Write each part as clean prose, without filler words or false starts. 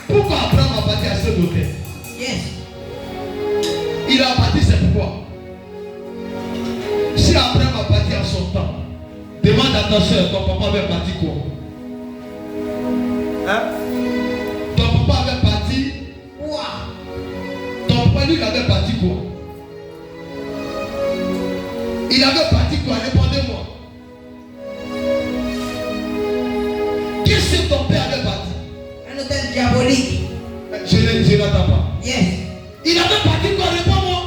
Pourquoi Abraham a bâti à cet hôtel? Yes. Il a bâti, c'est pourquoi. Si Abraham a bâti à son temps, demande à ta soeur, ton papa avait bâti quoi? Hein? Ton papa avait bâti quoi? Ton papa lui il avait bâti quoi? Il avait bâti quoi? Répondez-moi. Qu'est-ce que ton père avait bâti? Un hôtel diabolique. Je n'attends pas. Yes. Il avait bâti quoi? Réponds-moi.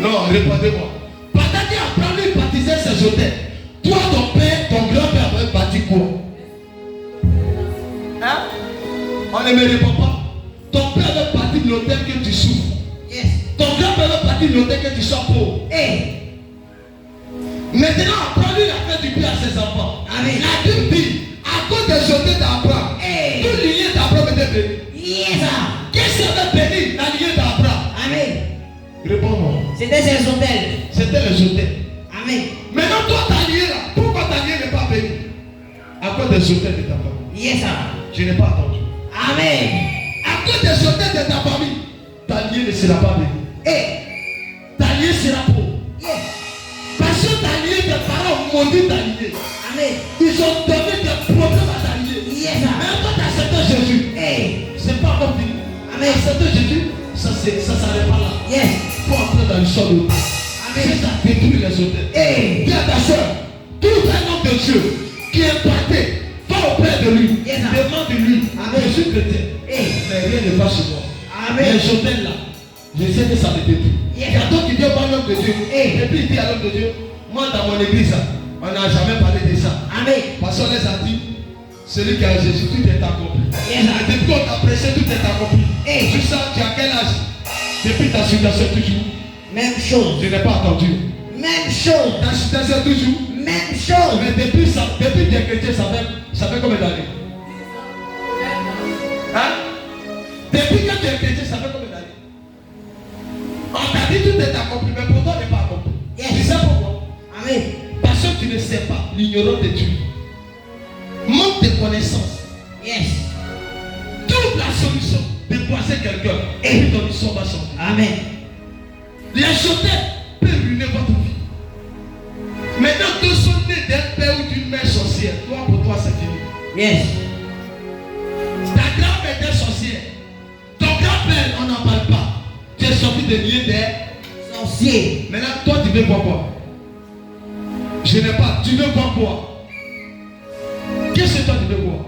Non, répondez-moi. Pendant qu'Abraham lui bâtissait ses hôtels, toi, ton père, ton grand-père avait bâti quoi? Hein? On ne me répond pas. Ton père avait bâti l'hôtel que tu souffres. Yes. Ton grand-père avait bâti l'hôtel que tu sors pauvre. Hey. Maintenant, Abraham lui a fait du bien à ses enfants. Amen. La Bible dit, à cause des hôtels d'Abraham, Hey. tout lignée d'Abraham était béni. Yes. Qu'est-ce qui avait béni la lignée d'Abraham? Amen. Réponds-moi. C'était ses hôtels. C'était les hôtels. Amen. Maintenant, toi, ta lignée là, pourquoi ta lignée n'est pas bénie? À cause des hôtels de ta famille. Yes. Je n'ai pas entendu. Amen. À cause des hôtels de ta famille, ta lignée ne sera pas bénie. Hey. Ta lignée sera pauvre. Yes. Parce que ta lignée, tes parents ont maudit ta lignée. Amen. Ils ont donné des problèmes à ta lignée. Yes. Mais quand tu as accepté Jésus, Hey. c'est pas comme fini. Amen. Accepter Jésus, ça s'arrête pas là. Yes. Il faut entrer dans le sol de Dieu. Amen. Ça détruit les hôtels. Hey. Dis à ta soeur, tout un homme de Dieu qui est impacté, va auprès de lui, Yes. demande de lui, Amen. je suis chrétien, Hey. mais rien ne va chez moi. Amen. Les hôtels là, je sais que ça me détruit. Yes. Il y a d'autres qui viennent voir l'homme de Dieu, Hey. et puis il dit à l'homme de Dieu, moi dans mon église, on n'a jamais parlé de ça. Amen. Parce qu'on les a dit, celui qui a Jésus, tout est accompli. Yes. Et depuis qu'on t'a prêché, tout est accompli. Hey. Tu sens, tu as quel âge? Depuis ta situation toujours. Même chose. Je n'ai pas entendu. Même chose. Ta situation toujours. Même chose. Mais depuis ça, depuis des chrétiens, ça fait combien d'années? Hein? Depuis que tu es chrétien, ça fait combien d'années? On t'a dit tout est accompli, mais pour toi, n'est pas accompli. Yes. Tu sais pourquoi? Amen. Parce que tu ne sais pas, l'ignorant te tue. Manque de connaissances. Yes. Trouve la solution de poisser quelqu'un et puis ton histoire va changer. Amen. Les hôtels peuvent ruiner votre vie. Maintenant, deux sont nés d'un père ou d'une mère sorcière. Toi, pour toi, c'est fini. Yes. Ta grand-mère était sorcière. Ton grand-père, on n'en parle pas. Tu es sorti de lier des Sorcier. Maintenant, toi, tu veux boire quoi? Je n'ai pas. Tu veux boire quoi? Qu'est-ce que toi, tu veux boire?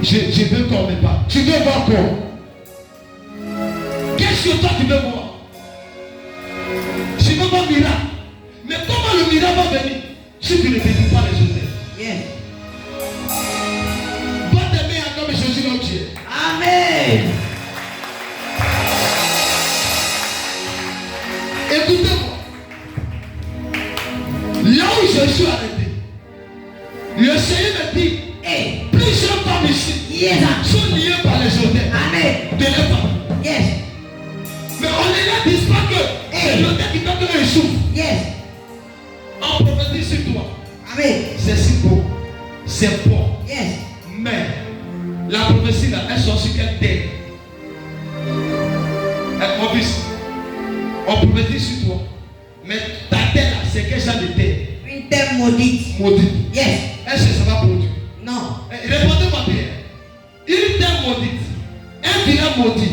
Je veux qu'on me parle. Tu veux boire quoi? Qu'est-ce que toi, tu veux boire? Je veux boire miracle. Mais comment le miracle va venir si tu ne bénis pas les hôtels? Yes. Va t'aimer comme Jésus notre Dieu. Amen. Écoutez-moi. Là où je suis arrêté, le Seigneur me dit, Hey. plusieurs femmes ici Yes. sont liées par les hôtels Amen. de leurs femmes. Yes. Mais on ne leur dit pas que c'est l'hôtel qui fait qu'eux souffrent. Yes. On prophétise sur toi. Amen. C'est si beau, c'est bon. Yes. Mais la prophétie là, elle sort sur quelle terre? Mon fils, on prophétise sur toi. Mais ta terre là, c'est quel genre de terre? Une terre maudite. Maudite. Yes. Est-ce que ça va produire? Non. Répondez-moi bien. Une terre maudite, un village maudit,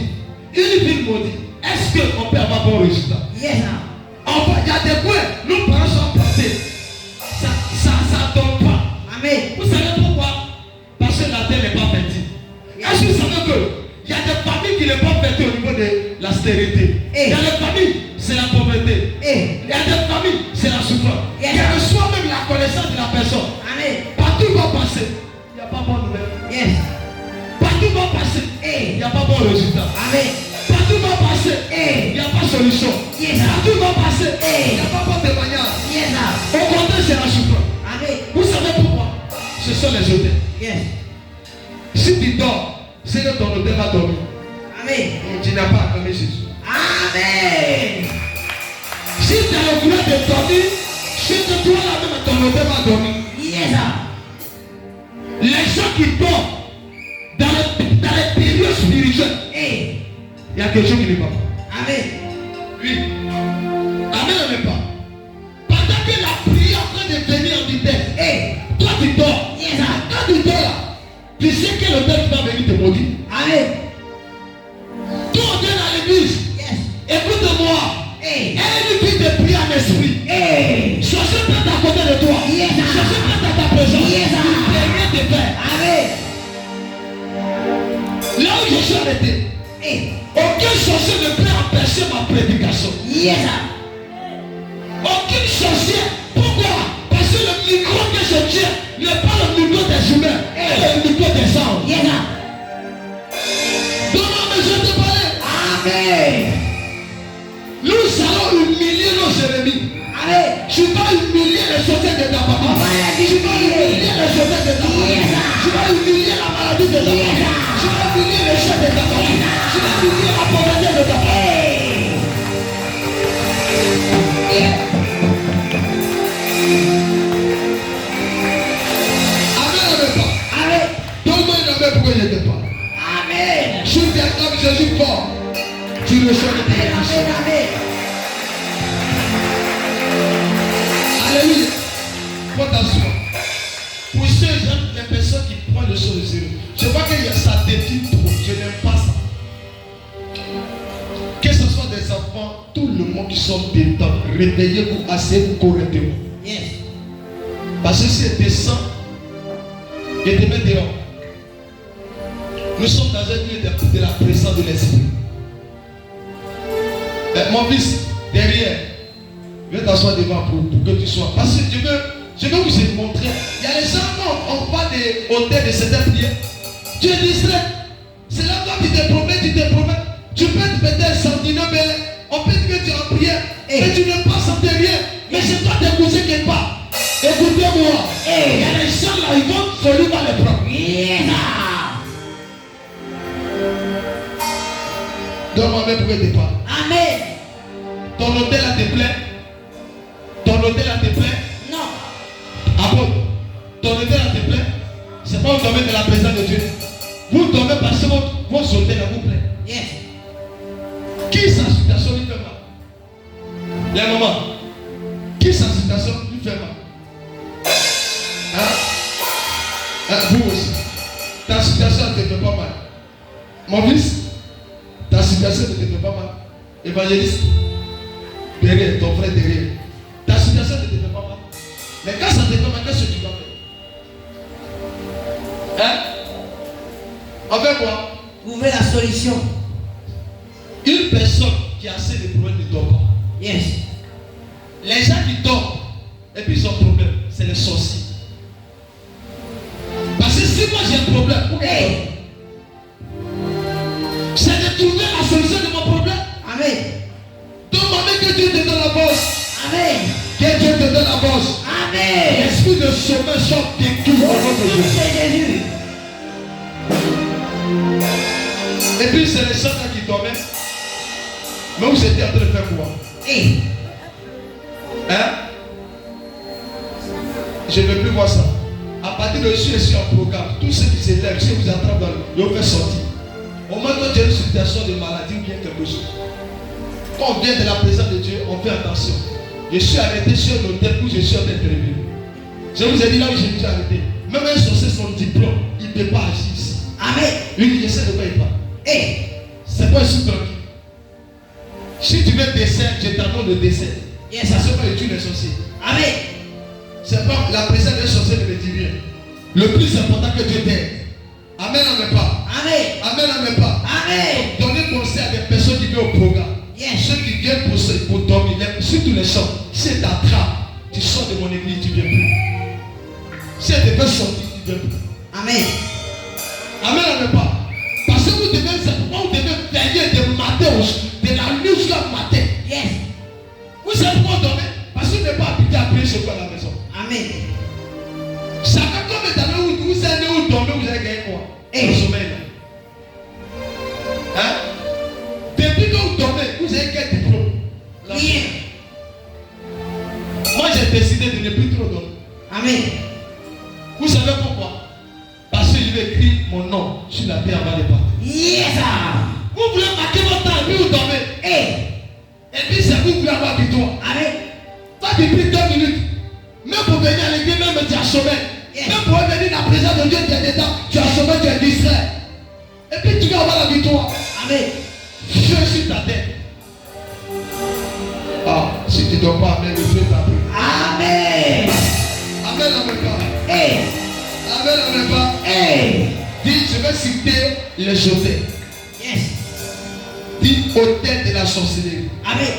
une ville maudite. Est-ce qu'on peut avoir bon résultat? Yes. Il y a des coins, nos parents sont plantés. Ça ne donne pas. Amen. Vous savez pourquoi? Parce que la terre n'est pas fertile. Est-ce que vous savez qu'il y a des familles qui n'est pas fertile au niveau de la stérilité? Il y a des familles, c'est la pauvreté. Hey. Il y a des familles, c'est la souffrance. Yes. Quelle que soit même la connaissance de la personne. Amen. Partout où va passer, il n'y a pas bonne nouvelle. Yes. Partout où va passer, Hey. il n'y a pas bon résultat. Amen. Partout où va passer, Hey. il n'y a pas solution. Yes. Partout où va passer, Hey. il n'y a pas bon témoignage. Yes. Au contraire, c'est la souffrance. Amen. Vous savez pourquoi? Ce sont les hôtels. Yes. Si tu dors, c'est que ton hôtel va dormir. Amen. Et tu n'as pas acclamé Jésus. Amen. Si tu as le vouloir de dormir, c'est que toi là-même, ton hôtel va dormir. Yes. Les gens qui dorment dans le Il y a quelque chose qui ne va pas. Amen. Oui. Amen, on n'est pas. Pendant que la prière est en train de venir en vitesse, toi tu dors. Yes, sir. Quand tu dors là, tu sais que le Père qui va venir te maudire. Amen. Toi, on vient dans l'église. Yes. Écoute-moi. Hey. Elle lui dit de prier en esprit. Hey. Cherchez pas à côté de toi. Yes, sir. Cherchez pas à ta présence. Yes, sir. Il peut rien te faire. Amen. Là où je suis arrêté, Hey. aucun sorcier ne peut empêcher ma prédication. Yes, sir. Aucun sorcier. Pourquoi? Parce que le micro que je tiens n'est pas le micro des humains, c'est le micro des anges. Yes, sir. Donc, mais je te parlais. Amen. Nous allons humilier nos ennemis. Amen. Tu vas humilier les sorciers de ta papa. Tu vas humilier les sorciers de ta papa. Tu vas humilier la maladie de ta papa. Tu vas humilier les chefs de ta papa. Tu vas humilier la pauvreté de ta papa. Amen, amen pas. Amen. Donne-moi une amen pourquoi je n'étais pas. Amen. Si tu acclames Jésus fort, tu reçois le bénédiction. Amen. Alléluia. Faut t'asseoir. Pour ceux gens, les personnes qui prennent le sol de zéro, je vois qu'il y a ça détruit trop. Je n'aime pas ça. Que ce soit des enfants, tout le monde qui sont dedans, réveillez-vous, asseyez-vous correctement. Yes. Parce que si elle descend, et te met dehors. Nous sommes dans un lieu de la présence de l'esprit. Mon fils, derrière, viens t'asseoir devant pour que tu sois. Parce que je veux vous montrer. Il y a les gens quand on parle des hôtels de certaines prières. Tu es distrait. C'est là quand tu te promets. Tu peux te mettre un sentinelle, mais on peut dire que tu es en prière. Mais tu ne pas sentir rien. Mais c'est toi tes cousins qui parlent. Écoutez-moi. Il y a les gens là, ils vont celui va les prendre. Yes. Donne-moi même pourquoi tu parles. Amen. Ton hôtel là te plaît? Ton hôtel là te plaît? Non. Ah bon? Ton hôtel là te plaît? C'est pas vous dormez de la présence de Dieu. Vous dormez parce que votre hôtel là vous plaît. Yes. Qui sa situation lui fait mal? Il y a un moment. Qui sa situation lui fait mal? Vous aussi. Ta situation ne te fait pas mal. Mon fils, ta situation ne te fait pas mal. Évangéliste, derrière, ton frère derrière. Ta situation ne te fait pas mal. Mais quand ça te fait mal, qu'est-ce que tu vas faire? On fait quoi? Trouvez la solution. Une personne qui a assez de problèmes ne dort pas. Yes. Les gens qui dorment, et puis ils ont un problème, c'est les sorciers. Parce que si moi j'ai un problème, c'est de trouver la solution de mon problème. Amen. Donc, maman, que Dieu te donne la bosse. Amen. Que Dieu te donne la bosse. Amen. L'esprit de sommeil sort de tout au nom de Jésus. C'est Jésus. Et puis, c'est les gens là qui dormaient. Mais vous étiez en train de faire quoi? Je ne veux plus voir ça. À partir de ce je suis en programme. Tous ceux qui s'élèvent, si vous attrapent dans le. Ils vont faire sortir. Au moins, quand tu as une situation de maladie ou bien quelque chose. Quand on vient de la présence de Dieu, on fait attention. Je suis arrêté sur un hôtel où je suis en train de prévenir. Je vous ai dit là où je me suis arrêté. Même un sorcier, son diplôme, il ne peut pas agir ici. Amen. Lui, je sais de quoi il parle. C'est pas un sous tranquille. Si tu veux décès, je t'annonce le décès. Yes. Ça ne se pas étudier les sorciers. Amen. C'est pas la présence d'un sorcier ne me dit rien. Le plus important que Dieu t'aide. Amen, amen pas. Amen. Amen, amen pas. Amen. Donnez conseil à des personnes qui viennent au programme. Yes. Ceux qui viennent pour dormir, surtout les gens. Si elle t'attrape, tu sors de mon église, tu ne viens plus. Si elle te fait sortir, tu ne viens plus. Amen. Amen, amen pas. Parce que vous devez, vous devez veiller de matin, de la nuit jusqu'à matin. Yes. Vous savez pourquoi on dormait? Parce qu'il n'est pas habité à prier chez vous à la maison. Amen. Chacun comme éternel, vous savez où dormez, vous avez gagné quoi? Le sommeil. Depuis que vous dormez, vous avez quel diplôme? Rien. Moi j'ai décidé de ne plus trop dormir. Amen. Vous savez pourquoi? Parce que je vais écrire mon nom sur la terre avant de partir. Yes. Vous voulez marquer votre temps et puis vous dormez. Et puis c'est vous qui voulez avoir victoire. Amen. Toi, depuis 2 minutes, même pour venir à l'église, même tu as sommeil. Même pour venir dans la présence de Dieu, tu es dedans, tu as sommeil, tu es distrait. Et puis tu vas avoir la victoire. Amen. Feu sur ta tête. Ah, si tu ne dors pas, amen, le feu t'a pris. Amen. Amen, amen pas. Hey. Amen, amen pas. Hey. Dis, je vais citer les hôtels. Yes. Dis, hôtel de la sorcellerie. Amen.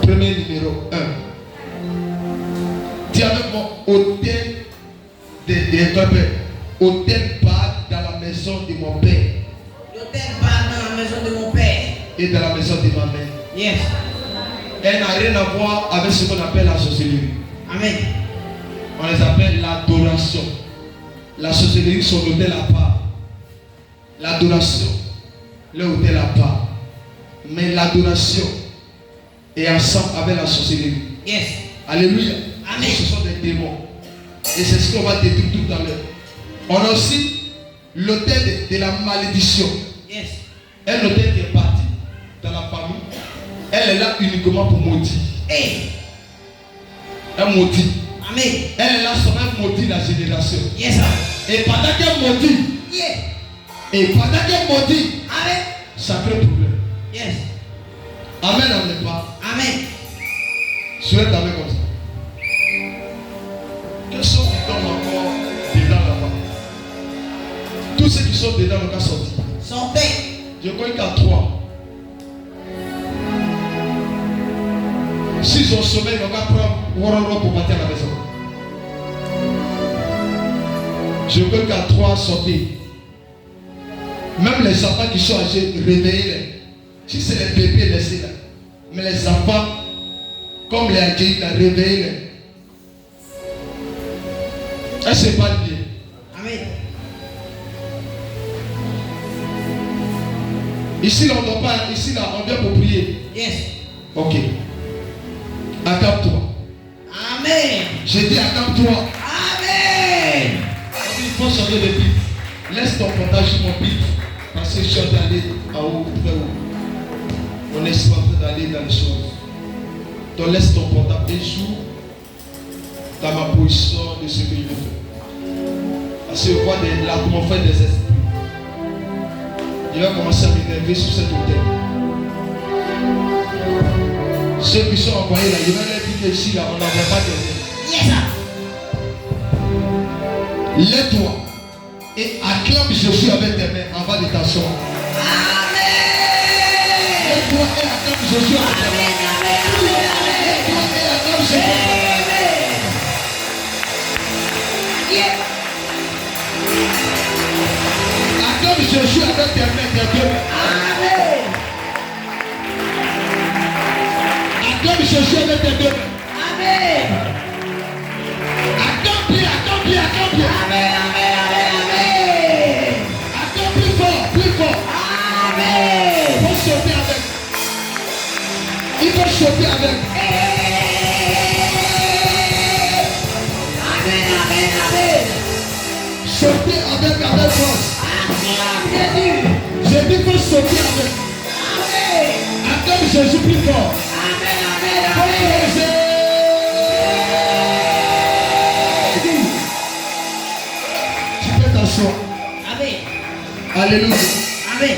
Premier numéro 1. Dis avec moi, hôtel de ton père. Hôtel part dans la maison de mon père. L'hôtel part dans la maison de mon père. Et dans la maison de ma mère. Yes. Elle n'a rien à voir avec ce qu'on appelle la sorcellerie. Amen. On les appelle l'adoration. La sorcellerie, son hôtel à part. L'adoration, le hôtel à part. Mais l'adoration est ensemble avec la sorcellerie. Yes. Alléluia. Amen. Ce sont des démons. Et c'est ce qu'on va détruire tout à l'heure. On a aussi l'hôtel de la malédiction. Yes. Un hôtel qui est parti dans la famille. Elle est là uniquement pour maudire. Hey. Elle maudit. Amen. Elle est là seulement pour maudire la génération. Yes, sir. Et pendant qu'elle maudit, Yeah. et pendant qu'elle maudit, Amen. ça crée problème. Yes. Amen, amen pas. Amen. Souhaite avec comme ça. Quels sont qui tombent encore dedans là-bas? Tous ceux qui sont dedans n'ont qu'à sortir. Sortez. Je crois qu'à 3. S'ils ont sommeil, ils n'ont qu'à prendre pour partir à la maison. Je crois qu'à 3 sortir. Même les enfants qui sont âgés, réveillez-les. Si c'est les bébés, laissez-les. Mais les enfants, comme les adultes, réveillez-les. Est-ce que c'est pas bien? Amen. Ici, là, on ne dort pas. Ici, là, on vient pour prier. Yes. Ok. Accapte-toi. Amen. J'ai dit accapte-toi. Amen. Il faut changer de pipe. Laisse ton portage sur mon pipe. Parce que je suis en train d'aller en haut, très haut. On est pas en train d'aller dans les choses. Donc laisse ton portable et joue dans ma position de ce que je fais. Parce que je vois là comment faire des esprits. Il va commencer à m'énerver sur cet hôtel. Ceux qui sont envoyés là, il va leur dire qu'ici là, on n'envoie pas de Yes, sir. lève-toi et acclame Jésus avec tes mains en bas de ta soeur. Amen. Lève-toi et acclame Jésus avec tes mains. Lève-toi et acclame Jésus. Amen. Yeah. Acclame Jésus avec tes mains, tes deux mains. Amen. Acclame Jésus avec tes deux mains. Amen. Acclame bien, acclame bien, acclame bien. Amen. Amen. Amen. Acclame plus fort, plus fort. Amen. Il faut sauter avec. Il faut sauter avec. Amen. Amen. Amen. Sauter avec force. Jésus. J'ai dit qu'il faut sauter avec. Amen. Acclame Jésus plus fort. Amen. Amen. Faut Amen. oser. Tu peux t'asseoir. Amen. Alléluia. Amen.